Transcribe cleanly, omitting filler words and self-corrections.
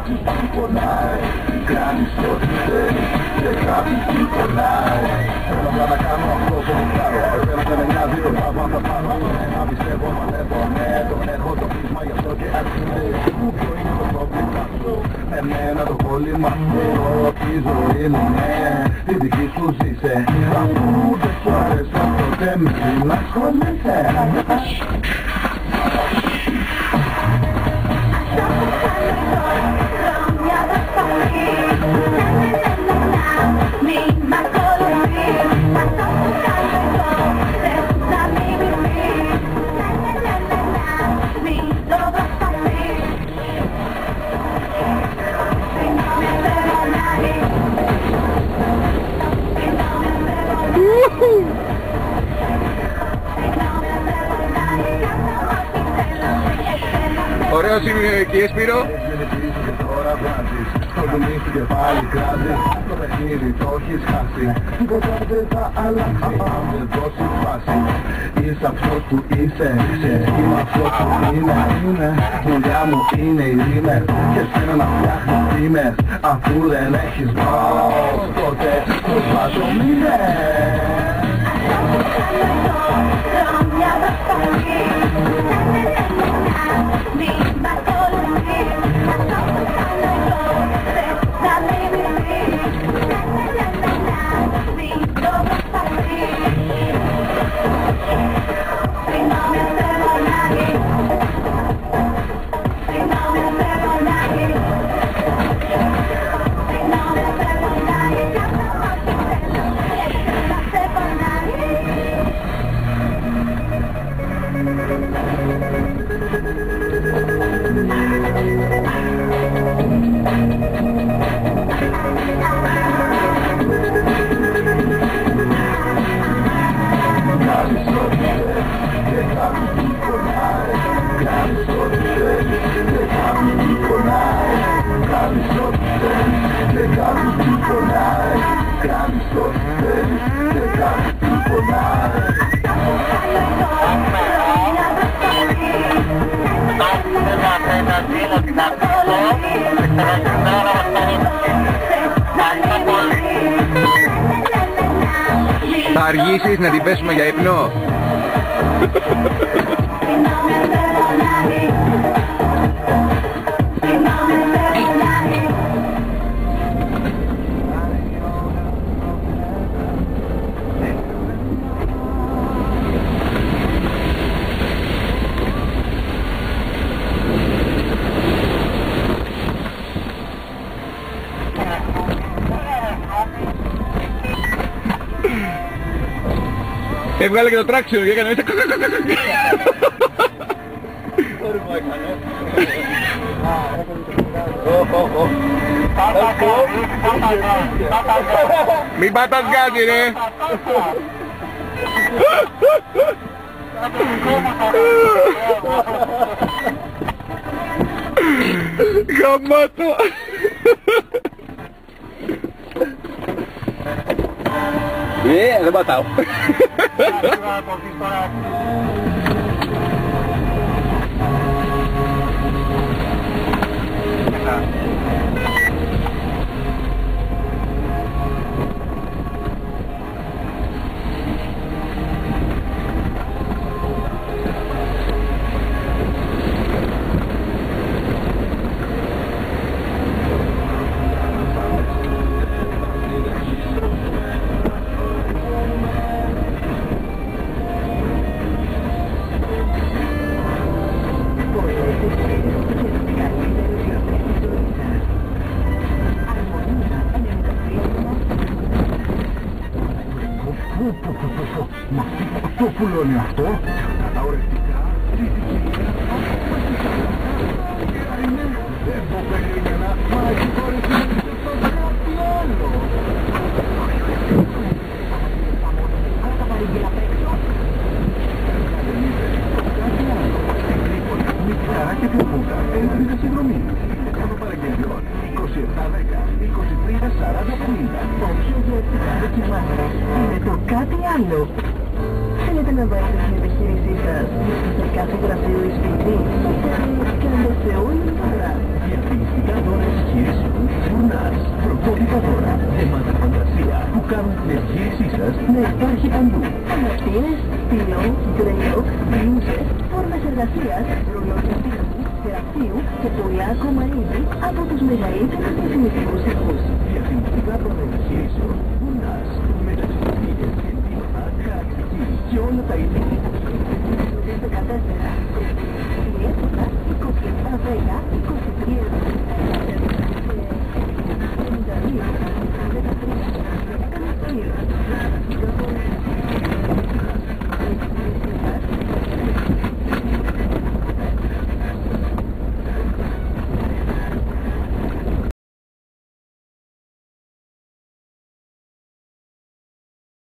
ξέρεις τι πονάει. Κάνεις ό,τι θέλεις και κάποιος τι πονάει. Θέλω απλά να κάνω αυτό που κάνω. Θέλω να με νοιάζει το λάβω αν θα πάρω. Να πιστεύω μα λέω ναι, τον έχω το πείσμα γι' αυτό και αξίζει. Ποιο είναι το πρόβλημα σου, εμένα το κόλλημα σου. Τη ζωή μου ναι, τη δική σου ζήσε. Αφού δεν σου αρέσει τότε με τι να ασχολείσαι. Ωραίος είναι και Σπύρο. Στο δουμί σου και πάλι κράζεις. Το παιχνίδι το έχεις χάσει. Τίποτα δεν θα αλλάξει αν δεν δώσεις φάση. Είσαι αυτός που είσαι, είμαι αυτός που είναι. Δουλειά μου είναι οι ρήμες και σένα να φτιάχνεις ρήμες. Αφού δεν έχεις μπρος, τότε τους βάζω μήνες. Θα αργήσεις να την πέσουμε για ύπνο. Έβγαλε και το τράξιο και έκανε έτσι. Μην πατάς γκάζι ρε. Γαμάτο. Δεν πατάω. Μα αυτό πουλώνει αυτό. Τα ορευτικά. Δεν το περίμενα. Μα έχει χωρίσει στο κάτι άλλο. Κάτω παρήγγελα απ' έξω. Μικρά και φλοπούτα. Έγκριτα συνδρομή. Κάτω παραγγελιών. 2710, 2340, 50. Το πιο διαστικά δοκιμάτρες είναι το κάτι άλλο. Θέλετε να βάλετε την επιχείρησή σας σε κάθε γραφείο ή σπίτι, και να δώσετε όλη την ώρα. Διαφημιστικά δώρα επιχειρήσεων, φουρνάς, πρωτότυπα δώρα, γεμάτα φαντασία που κάνουν την επιχείρησή σας να υπάρχει παντού. Αμαρτίες, στυλό, γκρέιλοκ, μπλούζες, φόρμες εργασίας, ρολόγια τύπου, γραφείου και πολλά ακόμα είδη από τους μεγαλύτερους διαφημιστικούς οίκους. Διαφημιστικά δώρα επιχειρήσεων, φουρνάς, μεταξωτικές και εντύματα, χαρακτική και όλα τα είδη